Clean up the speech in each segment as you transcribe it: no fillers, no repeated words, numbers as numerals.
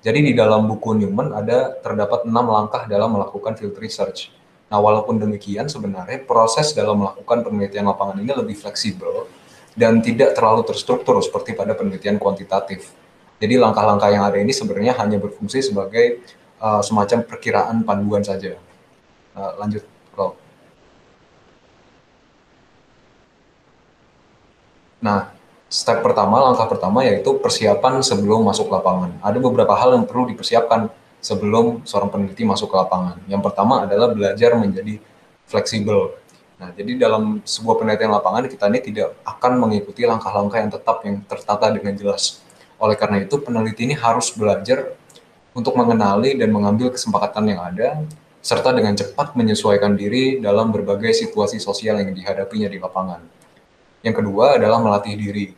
Jadi di dalam buku Newman terdapat 6 langkah dalam melakukan field research. Nah, walaupun demikian sebenarnya proses dalam melakukan penelitian lapangan ini lebih fleksibel dan tidak terlalu terstruktur seperti pada penelitian kuantitatif. Jadi langkah-langkah yang ada ini sebenarnya hanya berfungsi sebagai semacam perkiraan panduan saja. Lanjut, Bro. Nah, langkah pertama yaitu persiapan sebelum masuk lapangan. Ada beberapa hal yang perlu dipersiapkan sebelum seorang peneliti masuk ke lapangan. Yang pertama adalah belajar menjadi fleksibel. Nah, jadi dalam sebuah penelitian lapangan kita ini tidak akan mengikuti langkah-langkah yang tetap yang tertata dengan jelas. Oleh karena itu, peneliti ini harus belajar untuk mengenali dan mengambil kesempatan yang ada, serta dengan cepat menyesuaikan diri dalam berbagai situasi sosial yang dihadapinya di lapangan. Yang kedua adalah melatih diri.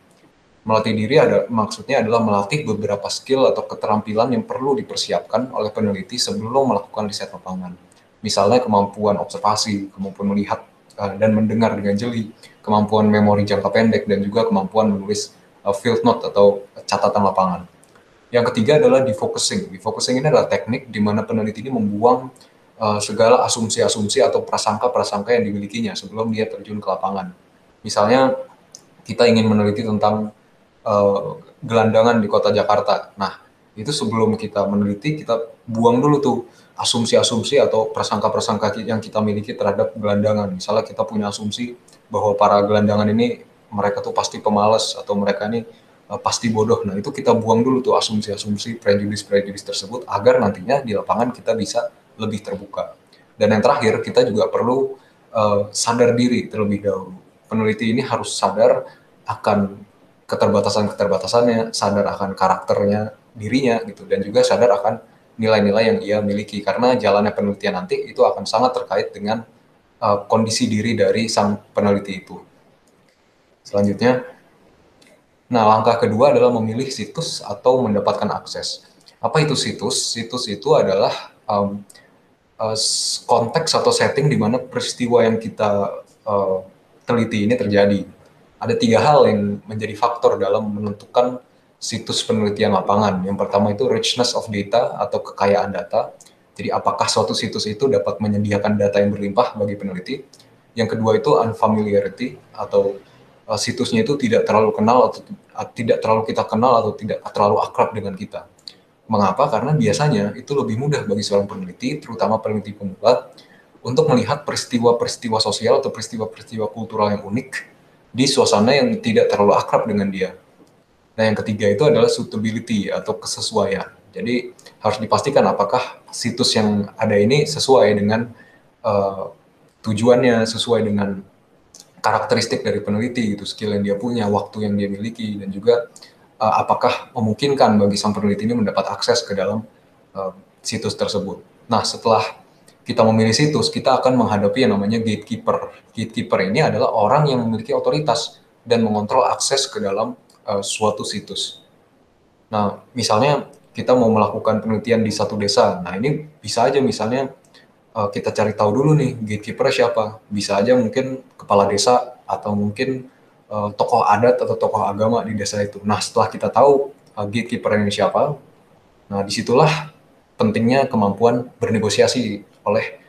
Melatih diri maksudnya adalah melatih beberapa skill atau keterampilan yang perlu dipersiapkan oleh peneliti sebelum melakukan riset lapangan. Misalnya kemampuan observasi, kemampuan melihat dan mendengar dengan jeli, kemampuan memori jangka pendek, dan juga kemampuan menulis field note atau catatan lapangan. Yang ketiga adalah defocusing. Defocusing ini adalah teknik di mana peneliti ini membuang segala asumsi-asumsi atau prasangka-prasangka yang dimilikinya sebelum dia terjun ke lapangan. Misalnya kita ingin meneliti tentang gelandangan di kota Jakarta. Nah, itu sebelum kita meneliti, kita buang dulu tuh asumsi-asumsi atau prasangka-prasangka yang kita miliki terhadap gelandangan. Misalnya kita punya asumsi bahwa para gelandangan ini mereka tuh pasti pemalas atau mereka ini pasti bodoh. Nah, itu kita buang dulu tuh asumsi-asumsi, prejudice-prejudice tersebut agar nantinya di lapangan kita bisa lebih terbuka. Dan yang terakhir, kita juga perlu sadar diri terlebih dahulu. Peneliti ini harus sadar akan keterbatasan-keterbatasannya, sadar akan karakternya dirinya gitu, dan juga sadar akan nilai-nilai yang ia miliki, karena jalannya penelitian nanti itu akan sangat terkait dengan kondisi diri dari sang peneliti itu. Selanjutnya, nah langkah kedua adalah memilih situs atau mendapatkan akses. Apa itu situs? Situs itu adalah konteks atau setting di mana peristiwa yang kita teliti ini terjadi. Ada 3 hal yang menjadi faktor dalam menentukan situs penelitian lapangan. Yang pertama itu richness of data atau kekayaan data. Jadi apakah suatu situs itu dapat menyediakan data yang berlimpah bagi peneliti. Yang kedua itu unfamiliarity atau situsnya itu tidak terlalu kenal atau tidak terlalu kita kenal atau tidak terlalu akrab dengan kita. Mengapa? Karena biasanya itu lebih mudah bagi seorang peneliti, terutama peneliti pemula, untuk melihat peristiwa-peristiwa sosial atau peristiwa-peristiwa kultural yang unik di suasana yang tidak terlalu akrab dengan dia. Nah, yang ketiga itu adalah suitability atau kesesuaian. Jadi harus dipastikan apakah situs yang ada ini sesuai dengan uh, tujuannya, sesuai dengan karakteristik dari peneliti, gitu, skill yang dia punya, waktu yang dia miliki, dan juga apakah memungkinkan bagi sang peneliti ini mendapat akses ke dalam uh, situs tersebut. Nah, setelah kita memilih situs, kita akan menghadapi yang namanya gatekeeper. Gatekeeper ini adalah orang yang memiliki otoritas dan mengontrol akses ke dalam suatu situs. Nah, misalnya kita mau melakukan penelitian di satu desa. Nah, ini bisa aja misalnya kita cari tahu dulu nih gatekeeper siapa. Bisa aja mungkin kepala desa atau mungkin tokoh adat atau tokoh agama di desa itu. Nah, setelah kita tahu gatekeeper ini siapa, nah disitulah pentingnya kemampuan bernegosiasi oleh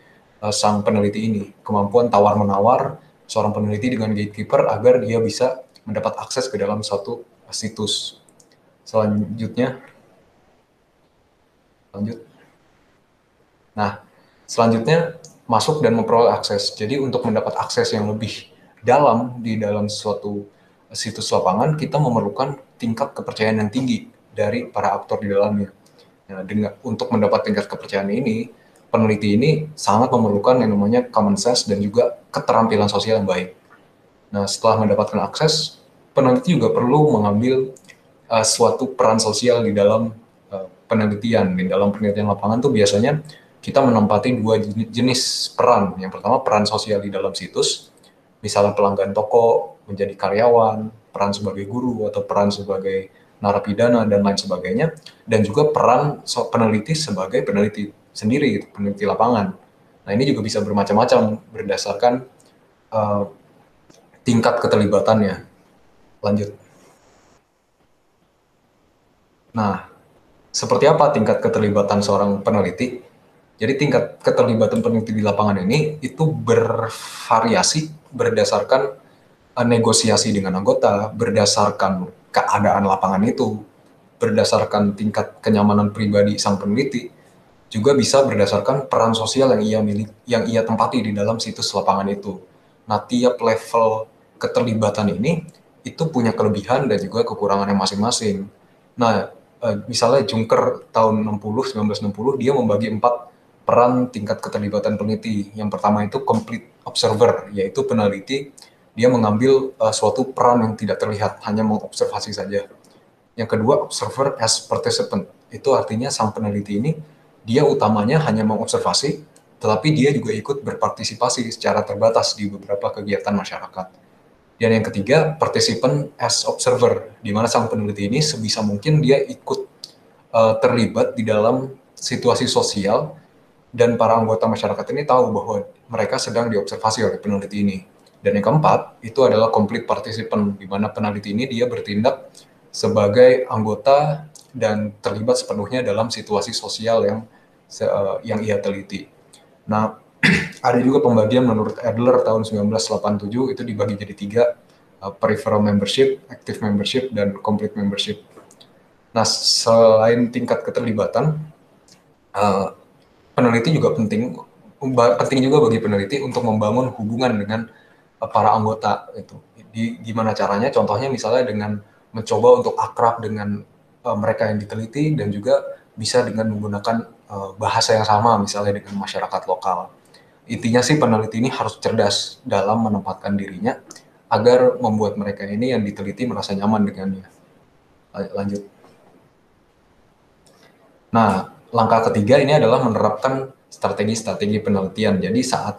sang peneliti ini. Kemampuan tawar-menawar seorang peneliti dengan gatekeeper agar dia bisa mendapat akses ke dalam suatu situs. Selanjutnya, lanjut. Nah, selanjutnya masuk dan memperoleh akses. Jadi untuk mendapat akses yang lebih dalam di dalam suatu situs lapangan, kita memerlukan tingkat kepercayaan yang tinggi dari para aktor di dalamnya. Nah, untuk mendapat tingkat kepercayaan ini, peneliti ini sangat memerlukan yang namanya common sense dan juga keterampilan sosial yang baik. Nah, setelah mendapatkan akses, peneliti juga perlu mengambil suatu peran sosial di dalam penelitian. Di dalam penelitian lapangan tuh biasanya kita menempati 2 jenis peran. Yang pertama peran sosial di dalam situs, misalnya pelanggan toko, menjadi karyawan, peran sebagai guru, atau peran sebagai narapidana, dan lain sebagainya. Dan juga peran peneliti sebagai peneliti sendiri, peneliti lapangan. Nah, ini juga bisa bermacam-macam berdasarkan uh, tingkat keterlibatannya. Lanjut. Nah, Seperti apa tingkat keterlibatan seorang peneliti? Jadi tingkat keterlibatan peneliti di lapangan ini itu bervariasi berdasarkan negosiasi dengan anggota, berdasarkan keadaan lapangan itu, berdasarkan tingkat kenyamanan pribadi sang peneliti, juga bisa berdasarkan peran sosial yang ia tempati di dalam situs lapangan itu. Nah, tiap level keterlibatan ini itu punya kelebihan dan juga kekurangannya masing-masing. Nah, misalnya Juncker tahun 1960 dia membagi 4 peran tingkat keterlibatan peneliti. Yang pertama itu complete observer, yaitu peneliti dia mengambil suatu peran yang tidak terlihat, hanya mengobservasi saja. Yang kedua, observer as participant. Itu artinya sang peneliti ini, dia utamanya hanya mengobservasi, tetapi dia juga ikut berpartisipasi secara terbatas di beberapa kegiatan masyarakat. Dan yang ketiga, participant as observer, di mana sang peneliti ini sebisa mungkin dia ikut terlibat di dalam situasi sosial, dan para anggota masyarakat ini tahu bahwa mereka sedang diobservasi oleh peneliti ini. Dan yang keempat, itu adalah complete participant, di mana peneliti ini dia bertindak sebagai anggota dan terlibat sepenuhnya dalam situasi sosial yang ia teliti. Nah, ada juga pembagian menurut Adler tahun 1987 itu dibagi jadi 3, peripheral membership, active membership, dan complete membership. Nah, selain tingkat keterlibatan, peneliti juga penting juga bagi peneliti untuk membangun hubungan dengan para anggota itu. Gimana caranya? Contohnya misalnya dengan mencoba untuk akrab dengan mereka yang diteliti, dan juga bisa dengan menggunakan bahasa yang sama misalnya dengan masyarakat lokal. Intinya sih peneliti ini harus cerdas dalam menempatkan dirinya agar membuat mereka ini yang diteliti merasa nyaman dengannya. Lanjut. Nah, langkah ketiga ini adalah menerapkan strategi-strategi penelitian. Jadi saat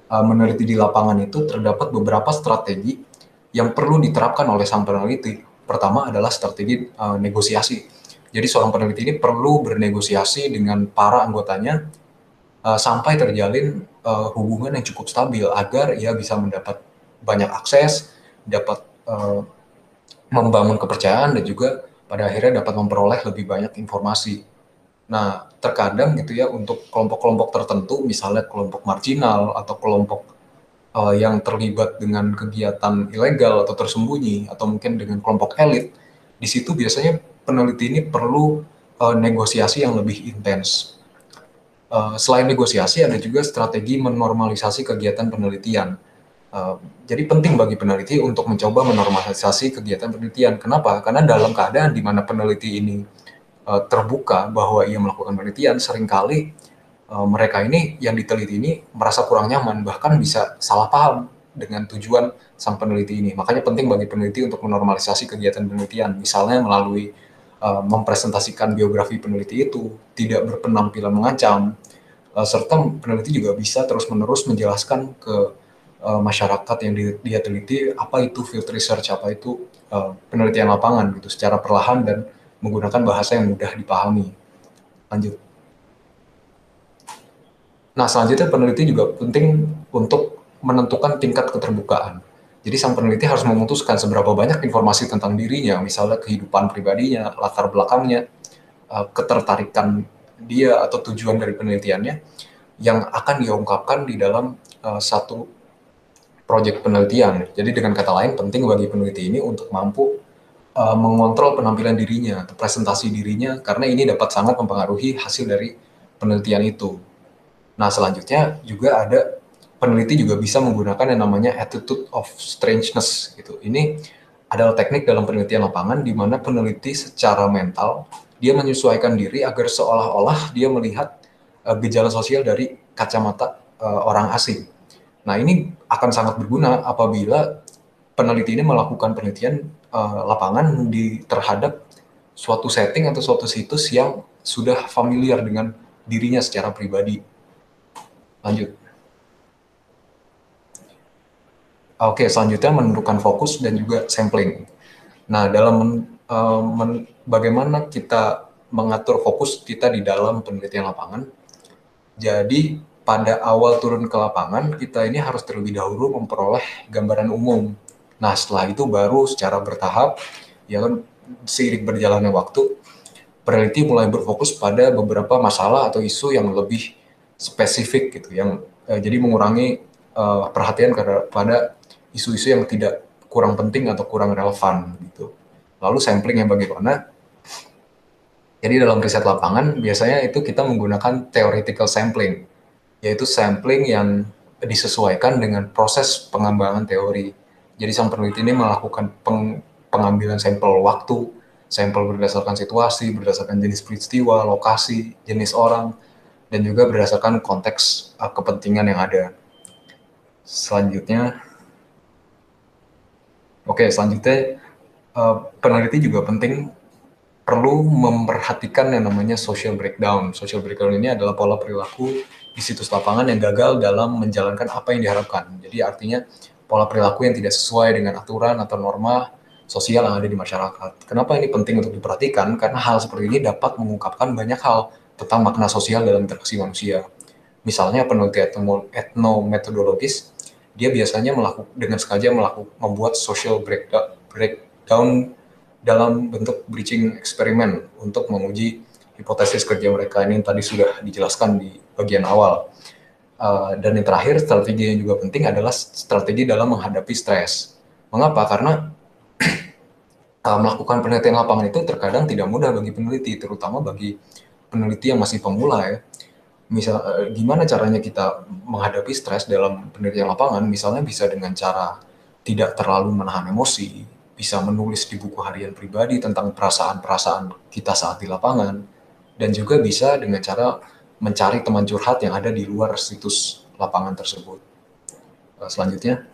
meneliti di lapangan itu terdapat beberapa strategi yang perlu diterapkan oleh sang peneliti. Pertama adalah strategi negosiasi. Jadi seorang peneliti ini perlu bernegosiasi dengan para anggotanya sampai terjalin hubungan yang cukup stabil agar ia bisa mendapat banyak akses, dapat membangun kepercayaan, dan juga pada akhirnya dapat memperoleh lebih banyak informasi. Nah, terkadang gitu ya, untuk kelompok-kelompok tertentu, misalnya kelompok marginal atau kelompok yang terlibat dengan kegiatan ilegal atau tersembunyi, atau mungkin dengan kelompok elit, di situ biasanya peneliti ini perlu negosiasi yang lebih intens. Selain negosiasi, ada juga strategi menormalisasi kegiatan penelitian. Jadi penting bagi peneliti untuk mencoba menormalisasi kegiatan penelitian. Kenapa? Karena dalam keadaan di mana peneliti ini terbuka bahwa ia melakukan penelitian, seringkali mereka ini yang diteliti ini merasa kurang nyaman, bahkan bisa salah paham dengan tujuan sang peneliti ini. Makanya penting bagi peneliti untuk menormalisasi kegiatan penelitian, misalnya melalui mempresentasikan biografi peneliti itu, tidak berpenampilan mengancam, serta peneliti juga bisa terus-menerus menjelaskan ke masyarakat yang dia teliti apa itu field research, apa itu penelitian lapangan gitu, secara perlahan dan menggunakan bahasa yang mudah dipahami. Lanjut. Nah, selanjutnya peneliti juga penting untuk menentukan tingkat keterbukaan. Jadi sang peneliti harus memutuskan seberapa banyak informasi tentang dirinya, misalnya kehidupan pribadinya, latar belakangnya, ketertarikan dia atau tujuan dari penelitiannya, yang akan diungkapkan di dalam satu proyek penelitian. Jadi dengan kata lain, penting bagi peneliti ini untuk mampu mengontrol penampilan dirinya atau presentasi dirinya, karena ini dapat sangat mempengaruhi hasil dari penelitian itu. Nah, selanjutnya juga ada peneliti juga bisa menggunakan yang namanya attitude of strangeness gitu. Ini adalah teknik dalam penelitian lapangan di mana peneliti secara mental dia menyesuaikan diri agar seolah-olah dia melihat gejala sosial dari kacamata orang asing. Nah, ini akan sangat berguna apabila peneliti ini melakukan penelitian lapangan terhadap suatu setting atau suatu situs yang sudah familiar dengan dirinya secara pribadi. Lanjut. Oke, selanjutnya menentukan fokus dan juga sampling. Nah, dalam bagaimana kita mengatur fokus kita di dalam penelitian lapangan. Jadi, pada awal turun ke lapangan, kita ini harus terlebih dahulu memperoleh gambaran umum. Nah, setelah itu baru secara bertahap, ya kan, seiring berjalannya waktu, peneliti mulai berfokus pada beberapa masalah atau isu yang lebih spesifik gitu, yang jadi mengurangi perhatian pada isu-isu yang tidak kurang penting atau kurang relevan gitu. Lalu sampling yang bagaimana? Jadi dalam riset lapangan biasanya itu kita menggunakan theoretical sampling, yaitu sampling yang disesuaikan dengan proses pengembangan teori. Jadi sang peneliti ini melakukan pengambilan sampel waktu, sampel berdasarkan situasi, berdasarkan jenis peristiwa, lokasi, jenis orang, dan juga berdasarkan konteks kepentingan yang ada. Selanjutnya, selanjutnya peneliti juga penting perlu memperhatikan yang namanya social breakdown. Social breakdown ini adalah pola perilaku di situs lapangan yang gagal dalam menjalankan apa yang diharapkan. Jadi artinya pola perilaku yang tidak sesuai dengan aturan atau norma sosial yang ada di masyarakat. Kenapa ini penting untuk diperhatikan? Karena hal seperti ini dapat mengungkapkan banyak hal tentang makna sosial dalam interaksi manusia. Misalnya peneliti etnometodologis, dia biasanya dengan sengaja membuat social breakdown dalam bentuk breaching eksperimen untuk menguji hipotesis kerja mereka. Ini tadi sudah dijelaskan di bagian awal. Dan yang terakhir, strategi yang juga penting adalah strategi dalam menghadapi stres. Mengapa? Karena melakukan penelitian lapangan itu terkadang tidak mudah bagi peneliti, terutama bagi peneliti yang masih pemula ya. Gimana caranya kita menghadapi stres dalam penelitian lapangan? Misalnya bisa dengan cara tidak terlalu menahan emosi, bisa menulis di buku harian pribadi tentang perasaan-perasaan kita saat di lapangan, dan juga bisa dengan cara mencari teman curhat yang ada di luar situs lapangan tersebut. Selanjutnya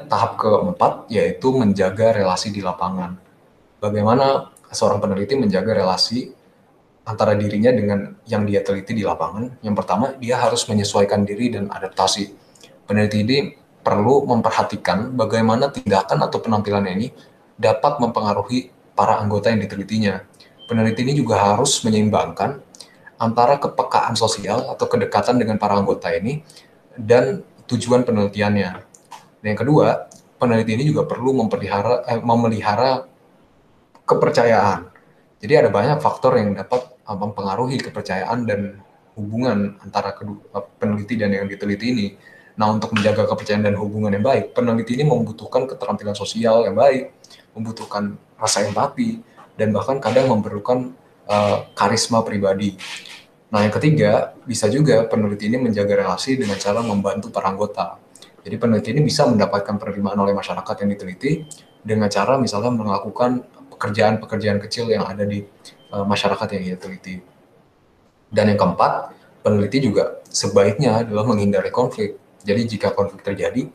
tahap keempat yaitu menjaga relasi di lapangan. Bagaimana seorang peneliti menjaga relasi antara dirinya dengan yang dia teliti di lapangan? Yang pertama, dia harus menyesuaikan diri dan adaptasi. Peneliti ini perlu memperhatikan bagaimana tindakan atau penampilannya ini dapat mempengaruhi para anggota yang ditelitinya. Peneliti ini juga harus menyeimbangkan antara kepekaan sosial atau kedekatan dengan para anggota ini dan tujuan penelitiannya. Dan yang kedua, peneliti ini juga perlu memelihara kepercayaan. Jadi ada banyak faktor yang dapat mempengaruhi kepercayaan dan hubungan antara peneliti dan yang diteliti ini. Nah, untuk menjaga kepercayaan dan hubungan yang baik, peneliti ini membutuhkan keterampilan sosial yang baik, membutuhkan rasa empati, dan bahkan kadang memerlukan karisma pribadi. Nah, yang ketiga, bisa juga peneliti ini menjaga relasi dengan cara membantu para anggota. Jadi peneliti ini bisa mendapatkan penerimaan oleh masyarakat yang diteliti dengan cara misalnya melakukan pekerjaan-pekerjaan kecil yang ada di masyarakat yang ia teliti. Dan yang keempat, peneliti juga sebaiknya adalah menghindari konflik. Jadi jika konflik terjadi,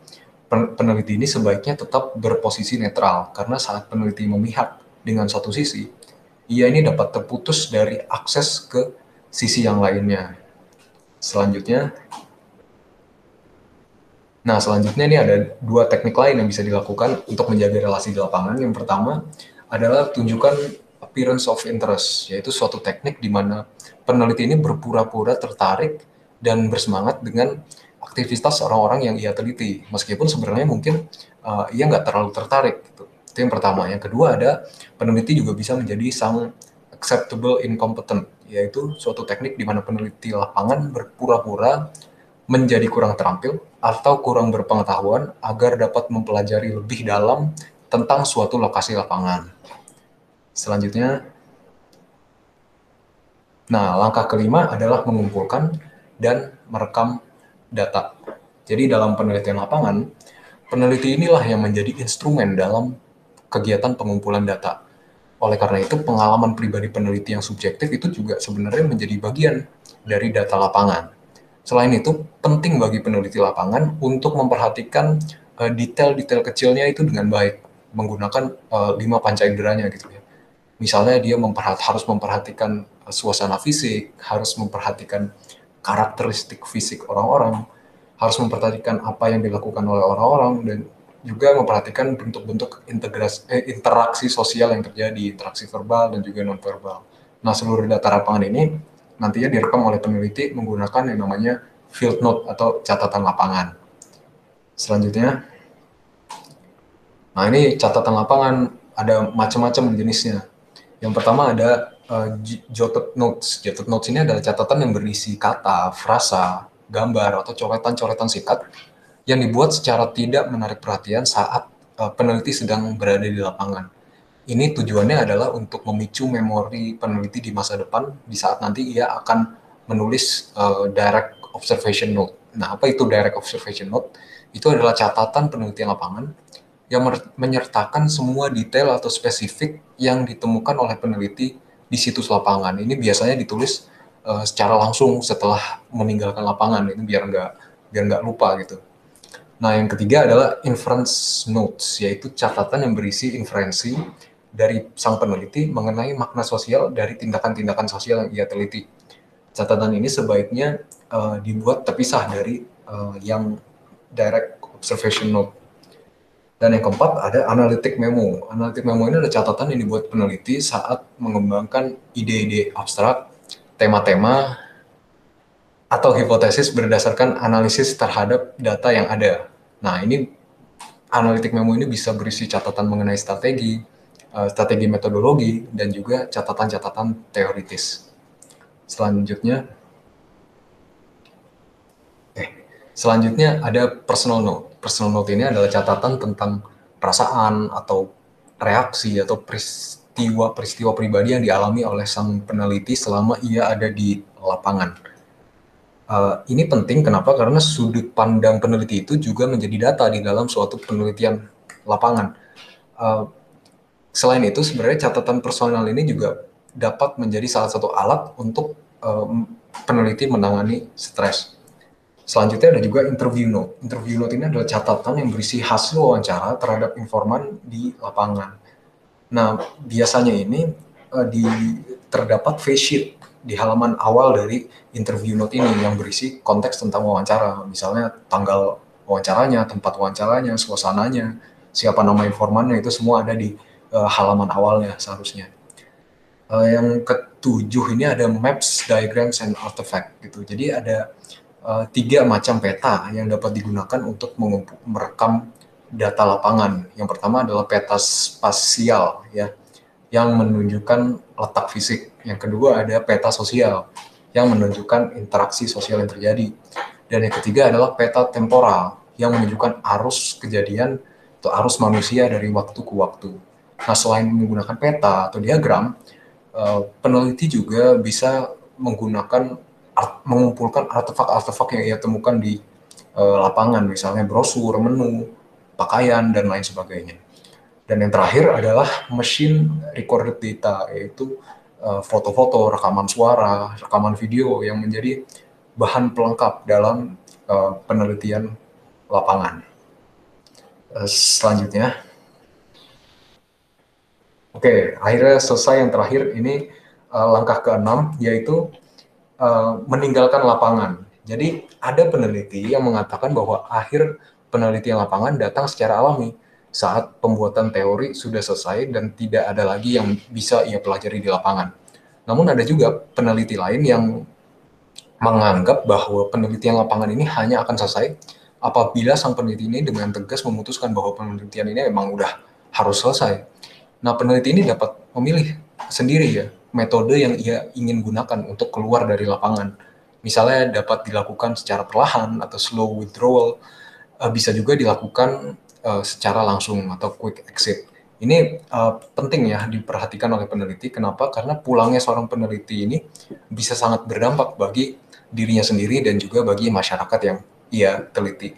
peneliti ini sebaiknya tetap berposisi netral, karena saat peneliti memihak dengan satu sisi, ia ini dapat terputus dari akses ke sisi yang lainnya. Selanjutnya ini ada dua teknik lain yang bisa dilakukan untuk menjaga relasi di lapangan. Yang pertama adalah tunjukkan appearance of interest, yaitu suatu teknik di mana peneliti ini berpura-pura tertarik dan bersemangat dengan aktivitas orang-orang yang ia teliti, meskipun sebenarnya mungkin ia nggak terlalu tertarik. Gitu. Itu yang pertama. Yang kedua ada peneliti juga bisa menjadi sang acceptable incompetent, yaitu suatu teknik di mana peneliti lapangan berpura-pura menjadi kurang terampil atau kurang berpengetahuan agar dapat mempelajari lebih dalam tentang suatu lokasi lapangan. Selanjutnya, langkah kelima adalah mengumpulkan dan merekam data. Jadi dalam penelitian lapangan, peneliti inilah yang menjadi instrumen dalam kegiatan pengumpulan data. Oleh karena itu, pengalaman pribadi peneliti yang subjektif itu juga sebenarnya menjadi bagian dari data lapangan. Selain itu, penting bagi peneliti lapangan untuk memperhatikan detail-detail kecilnya itu dengan baik, menggunakan 5 panca inderanya gitu ya. Misalnya dia harus memperhatikan suasana fisik, harus memperhatikan karakteristik fisik orang-orang, harus memperhatikan apa yang dilakukan oleh orang-orang, dan juga memperhatikan bentuk-bentuk interaksi sosial yang terjadi, interaksi verbal dan juga non-verbal. Nah, seluruh data lapangan ini nantinya direkam oleh peneliti menggunakan yang namanya field note atau catatan lapangan. Selanjutnya, ini catatan lapangan ada macam-macam jenisnya. Yang pertama ada jotted notes. Jotted notes ini adalah catatan yang berisi kata, frasa, gambar, atau coretan-coretan singkat yang dibuat secara tidak menarik perhatian saat peneliti sedang berada di lapangan. Ini tujuannya adalah untuk memicu memori peneliti di masa depan di saat nanti ia akan menulis direct observation note. Nah, apa itu direct observation note? Itu adalah catatan penelitian lapangan yang menyertakan semua detail atau spesifik yang ditemukan oleh peneliti di situs lapangan. Ini biasanya ditulis secara langsung setelah meninggalkan lapangan, itu biar nggak lupa gitu. Nah, yang ketiga adalah inference notes, yaitu catatan yang berisi inferensi dari sang peneliti mengenai makna sosial dari tindakan-tindakan sosial yang ia teliti. Catatan ini sebaiknya dibuat terpisah dari yang direct observation note. Dan yang keempat ada analytic memo. Analytic memo ini adalah catatan yang dibuat peneliti saat mengembangkan ide-ide abstrak, tema-tema, atau hipotesis berdasarkan analisis terhadap data yang ada. Nah, ini analytic memo ini bisa berisi catatan mengenai strategi metodologi, dan juga catatan-catatan teoritis. Selanjutnya ada personal note. Personal note ini adalah catatan tentang perasaan atau reaksi atau peristiwa pribadi yang dialami oleh sang peneliti selama ia ada di lapangan. Ini penting kenapa? Karena sudut pandang peneliti itu juga menjadi data di dalam suatu penelitian lapangan. Selain itu, sebenarnya catatan personal ini juga dapat menjadi salah satu alat untuk peneliti menangani stres. Selanjutnya ada juga interview note. Interview note ini adalah catatan yang berisi hasil wawancara terhadap informan di lapangan. Nah, biasanya ini terdapat face sheet di halaman awal dari interview note ini yang berisi konteks tentang wawancara, misalnya tanggal wawancaranya, tempat wawancaranya, suasananya, siapa nama informannya, itu semua ada di halaman awalnya seharusnya. Yang ketujuh ini ada maps, diagrams, and artifact gitu. Jadi ada 3 macam peta yang dapat digunakan untuk merekam data lapangan. Yang pertama adalah peta spasial ya, yang menunjukkan letak fisik. Yang kedua ada peta sosial yang menunjukkan interaksi sosial yang terjadi. Dan yang ketiga adalah peta temporal yang menunjukkan arus kejadian atau arus manusia dari waktu ke waktu. Nah, selain menggunakan peta atau diagram, peneliti juga bisa mengumpulkan artefak-artefak yang ia temukan di lapangan, misalnya brosur, menu, pakaian, dan lain sebagainya. Dan yang terakhir adalah machine recorded data, yaitu foto-foto, rekaman suara, rekaman video yang menjadi bahan pelengkap dalam penelitian lapangan. Selanjutnya, oke, akhirnya selesai yang terakhir ini langkah ke-6, yaitu meninggalkan lapangan. Jadi ada peneliti yang mengatakan bahwa akhir penelitian lapangan datang secara alami saat pembuatan teori sudah selesai dan tidak ada lagi yang bisa ia pelajari di lapangan. Namun ada juga peneliti lain yang menganggap bahwa penelitian lapangan ini hanya akan selesai apabila sang peneliti ini dengan tegas memutuskan bahwa penelitian ini memang udah harus selesai. Nah, peneliti ini dapat memilih sendiri ya metode yang ia ingin gunakan untuk keluar dari lapangan. Misalnya dapat dilakukan secara perlahan atau slow withdrawal, bisa juga dilakukan secara langsung atau quick exit. Ini penting ya diperhatikan oleh peneliti. Kenapa? Karena pulangnya seorang peneliti ini bisa sangat berdampak bagi dirinya sendiri dan juga bagi masyarakat yang ia teliti.